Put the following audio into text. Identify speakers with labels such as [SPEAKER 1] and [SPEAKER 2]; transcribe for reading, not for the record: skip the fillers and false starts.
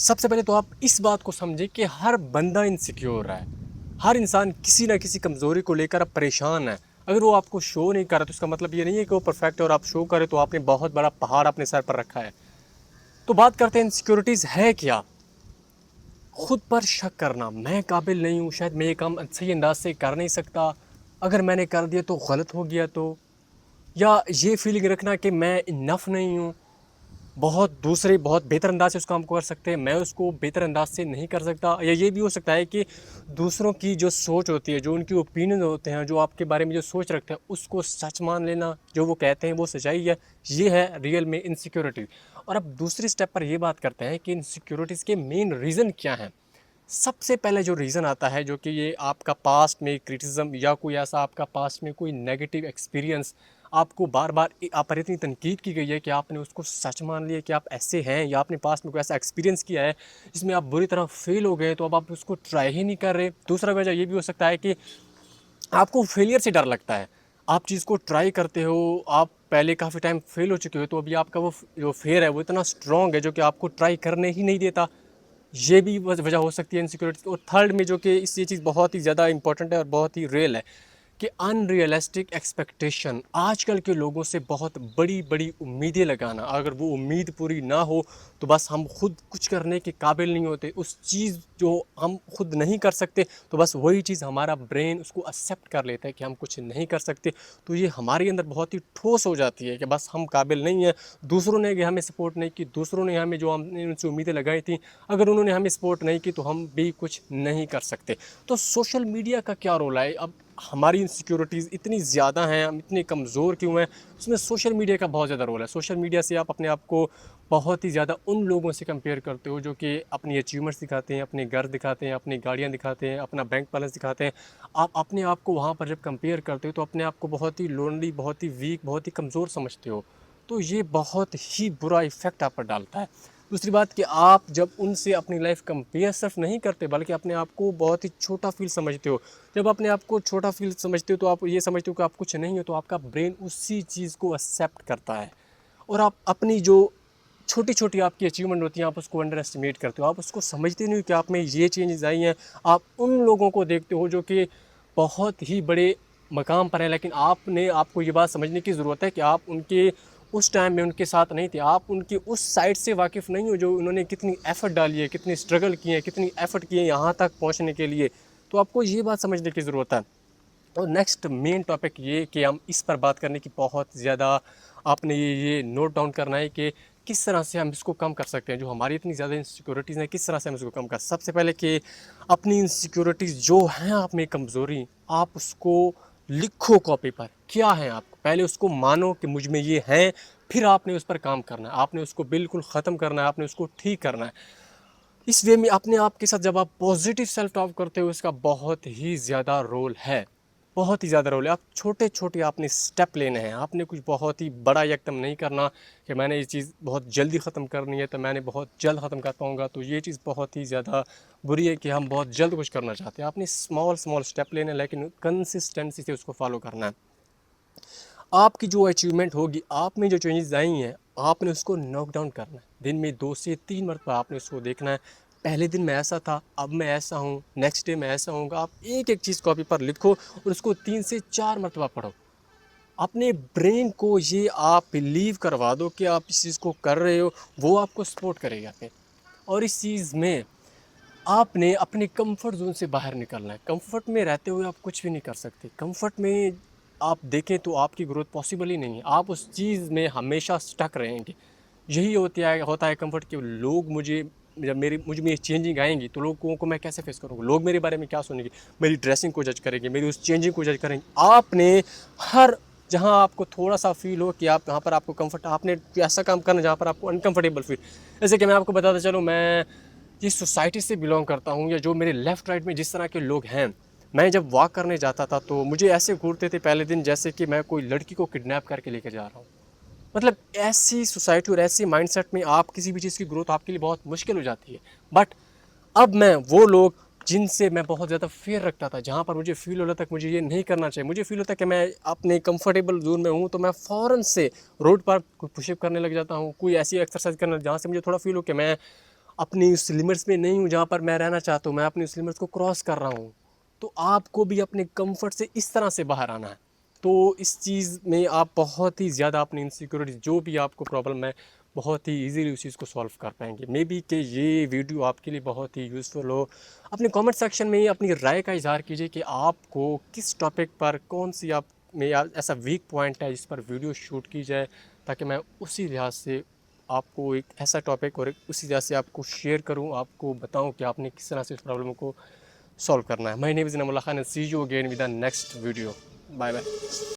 [SPEAKER 1] सबसे पहले तो आप इस बात को समझें कि हर बंदा इनसिक्योर है। हर इंसान किसी ना किसी कमज़ोरी को लेकर अब परेशान है। अगर वो आपको शो नहीं कर रहा तो इसका मतलब ये नहीं है कि वो परफेक्ट है और आप शो करें तो आपने बहुत बड़ा पहाड़ अपने सर पर रखा है। तो बात करते हैं इनसिक्योरिटीज़ है क्या? खुद पर शक करना, मैं काबिल नहीं हूँ, शायद मैं ये काम सही अंदाज से कर नहीं सकता, अगर मैंने कर दिया तो गलत हो गया तो, या ये फीलिंग रखना कि मैं इनफ नहीं हूँ, बहुत दूसरे बहुत बेहतर अंदाज से उस काम को कर सकते हैं, मैं उसको बेहतर अंदाज से नहीं कर सकता। या ये भी हो सकता है कि दूसरों की जो सोच होती है, जो उनकी ओपिनियन होते हैं, जो आपके बारे में जो सोच रखते हैं, उसको सच मान लेना, जो वो कहते हैं वो सच्चाई है। ये है रियल में इनसिक्योरिटी। और अब दूसरी स्टेप पर ये बात करते हैं कि इनसिक्योरिटीज़ के मेन रीज़न क्या हैं। सबसे पहले जो रीज़न आता है, जो कि ये आपका पास्ट में क्रिटिसिज्म या कोई ऐसा आपका पास्ट में कोई नेगेटिव एक्सपीरियंस, आपको बार बार आप पर इतनी तनकीद की गई है कि आपने उसको सच मान लिया कि आप ऐसे हैं, या आपने पास्ट में कोई ऐसा एक्सपीरियंस किया है जिसमें आप बुरी तरह फेल हो गए, तो अब आप उसको ट्राई ही नहीं कर रहे। दूसरा वजह ये भी हो सकता है कि आपको फेलियर से डर लगता है। आप चीज़ को ट्राई करते हो, आप पहले काफ़ी टाइम फेल हो चुके हो, तो अभी आपका वो जो फेयर है वो इतना स्ट्रॉन्ग है जो कि आपको ट्राई करने ही नहीं देता। ये भी वजह हो सकती है इनसिक्योरिटी की। और थर्ड में जो कि इस ये चीज़ बहुत ही ज़्यादा इंपॉर्टेंट है और बहुत ही रियल है कि अनरियलिस्टिक एक्सपेक्टेशन। आजकल के लोगों से बहुत बड़ी बड़ी उम्मीदें लगाना, अगर वो उम्मीद पूरी ना हो तो बस हम खुद कुछ करने के काबिल नहीं होते। उस चीज़ जो हम खुद नहीं कर सकते तो बस वही चीज़ हमारा ब्रेन उसको एक्सेप्ट कर लेता है कि हम कुछ नहीं कर सकते। तो ये हमारे अंदर बहुत ही ठोस हो जाती है कि बस हम काबिल नहीं हैं। दूसरों ने हमें सपोर्ट नहीं की, दूसरों ने हमें जो हमने उनसे उम्मीदें लगाई थी, अगर उन्होंने हमें सपोर्ट नहीं की तो हम भी कुछ नहीं कर सकते। तो सोशल मीडिया का क्या रोल है? अब हमारी इनसिक्योरिटीज़ इतनी ज़्यादा हैं, हम इतने कमज़ोर क्यों हैं? उसमें सोशल मीडिया का बहुत ज़्यादा रोल है। सोशल मीडिया से आप अपने आप को बहुत ही ज़्यादा उन लोगों से कंपेयर करते हो जो कि अपनी अचीवमेंट्स दिखाते हैं, अपने घर दिखाते हैं, अपनी गाड़ियाँ दिखाते हैं, अपना बैंक बैलेंस दिखाते हैं। आप अपने आप को वहाँ पर जब कंपेयर करते हो तो अपने आप को बहुत ही लोनली, बहुत ही वीक, बहुत ही कमज़ोर समझते हो। तो ये बहुत ही बुरा इफ़ेक्ट आप पर डालता है। दूसरी बात कि आप जब उनसे अपनी लाइफ कंपेयर सिर्फ नहीं करते बल्कि अपने आप को बहुत ही छोटा फील समझते हो। जब अपने आप को छोटा फील समझते हो तो आप ये समझते हो कि आप कुछ नहीं हो, तो आपका ब्रेन उसी चीज़ को एक्सेप्ट करता है। और आप अपनी जो छोटी छोटी आपकी अचीवमेंट होती हैं आप उसको अंडर एस्टिमेट करते हो, आप उसको समझते नहीं हो कि आप में ये चेंजेस आई हैं। आप उन लोगों को देखते हो जो कि बहुत ही बड़े मकाम पर हैं, लेकिन आपको ये बात समझने की ज़रूरत है कि आप उनके उस टाइम में उनके साथ नहीं थे। आप उनकी उस साइड से वाकिफ़ नहीं हो जो उन्होंने कितनी एफ़र्ट डाली है, कितनी स्ट्रगल की है, कितनी एफ़र्ट की है यहाँ तक पहुँचने के लिए। तो आपको ये बात समझने की ज़रूरत है। और नेक्स्ट मेन टॉपिक ये कि हम इस पर बात करने की बहुत ज़्यादा आपने ये नोट डाउन करना है कि किस तरह से हम इसको कम कर सकते हैं। जो हमारी इतनी ज़्यादा इनसिक्योरिटीज़ हैं, किस तरह से हम इसको कम कर। सबसे पहले कि अपनी इनसिक्योरिटीज़ जो हैं आप में कमज़ोरी, आप उसको लिखो कॉपी पर, क्या है आपको पहले उसको मानो कि मुझ में ये है। फिर आपने उस पर काम करना है, आपने उसको बिल्कुल ख़त्म करना है, आपने उसको ठीक करना है। इस वे में अपने आप के साथ जब आप पॉजिटिव सेल्फ टॉक करते हो, इसका बहुत ही ज़्यादा रोल है। बहुत ही ज़्यादा रोल है। आप छोटे छोटे आपने स्टेप लेने हैं, आपने कुछ बहुत ही बड़ा एकदम नहीं करना कि मैंने ये चीज़ बहुत जल्दी ख़त्म करनी है तो मैंने बहुत जल्द ख़त्म कर पाऊँगा। तो ये चीज़ बहुत ही ज़्यादा बुरी है कि हम बहुत जल्द कुछ करना चाहते हैं। आपने स्मॉल स्मॉल स्टेप लेने हैं, लेकिन कंसिस्टेंसी से उसको फॉलो करना है। आपकी जो अचीवमेंट होगी, आप में जो चेंजेस आई हैं, आपने उसको नोट डाउन करना है। दिन में 2 से 3 मरतबा आपने उसको देखना है। पहले दिन मैं ऐसा था, अब मैं ऐसा हूँ, नेक्स्ट डे मैं ऐसा होऊँगा। आप एक-एक चीज़ कॉपी पर लिखो और उसको 3 से 4 मरतबा पढ़ो। अपने ब्रेन को ये आप बिलीव करवा दो कि आप इस चीज़ को कर रहे हो, वो आपको सपोर्ट करेगा फिर। और इस चीज़ में आपने अपने कंफर्ट ज़ोन से बाहर निकलना है। कंफर्ट में रहते हुए आप कुछ भी नहीं कर सकते। कंफर्ट में आप देखें तो आपकी ग्रोथ पॉसिबल ही नहीं है। आप उस चीज़ में हमेशा स्टक रहेंगे। यही होता है कंफर्ट कि लोग मुझे जब मेरी मुझ में चेंजिंग आएँगी तो लोगों को मैं कैसे फेस करूँगा? लोग मेरे बारे में क्या सुनेंगे? मेरी ड्रेसिंग को जज करेंगे, मेरी उस चेंजिंग को जज करेंगे। आपने हर जहाँ आपको थोड़ा-सा फ़ील हो कि आप जहाँ पर आपको कंफर्ट, आपने ऐसा काम करना है जहाँ पर आपको अनकंफर्टेबल फ़ील। जैसे कि मैं आपको बताता चलूँ, मैं जिस सोसाइटी से बिलोंग करता हूँ या जो मेरे लेफ़्ट राइट में जिस तरह के लोग हैं, मैं जब वॉक करने जाता था तो मुझे ऐसे घूरते थे पहले दिन जैसे कि मैं कोई लड़की को किडनैप करके लेके जा रहा हूँ। मतलब ऐसी सोसाइटी और ऐसी माइंडसेट में आप किसी भी चीज़ की ग्रोथ आपके लिए बहुत मुश्किल हो जाती है। बट अब मैं वो लोग जिनसे मैं बहुत ज़्यादा फ़ियर रखता था, जहाँ पर मुझे फ़ील हो रहा था कि मुझे ये नहीं करना चाहिए, मुझे फ़ील होता है कि मैं अपने कंफर्टेबल ज़ोन में हूँ, तो मैं फ़ौरन से रोड पर कोई पुशअप करने लग जाता हूँ, कोई ऐसी एक्सरसाइज करना जहाँ से मुझे थोड़ा फ़ील हो कि मैं अपनी उस लिमिट्स में नहीं हूँ जहाँ पर मैं रहना चाहता हूँ, मैं अपनी उस लिमिट्स को क्रॉस कर रहा हूँ, तो आपको भी अपने कंफर्ट से इस तरह से बाहर आना है। तो इस चीज़ में आप बहुत ही ज़्यादा अपनी इनसिक्योरिटी जो भी आपको प्रॉब्लम है बहुत ही इजीली उस चीज़ को सॉल्व कर पाएंगे। मे बी कि ये वीडियो आपके लिए बहुत ही यूज़फुल हो। अपने कमेंट सेक्शन में अपनी राय का इजहार कीजिए कि आपको किस टॉपिक पर कौन सी आप में ऐसा वीक पॉइंट है जिस पर वीडियो शूट की जाए, ताकि मैं उसी लिहाज से आपको एक ऐसा टॉपिक और उसी तरह से आपको शेयर करूं, आपको बताऊं कि आपने किस तरह से उस प्रॉब्लम को सॉल्व करना है। My name is Namullah Khan, see you again with the next video. Bye bye.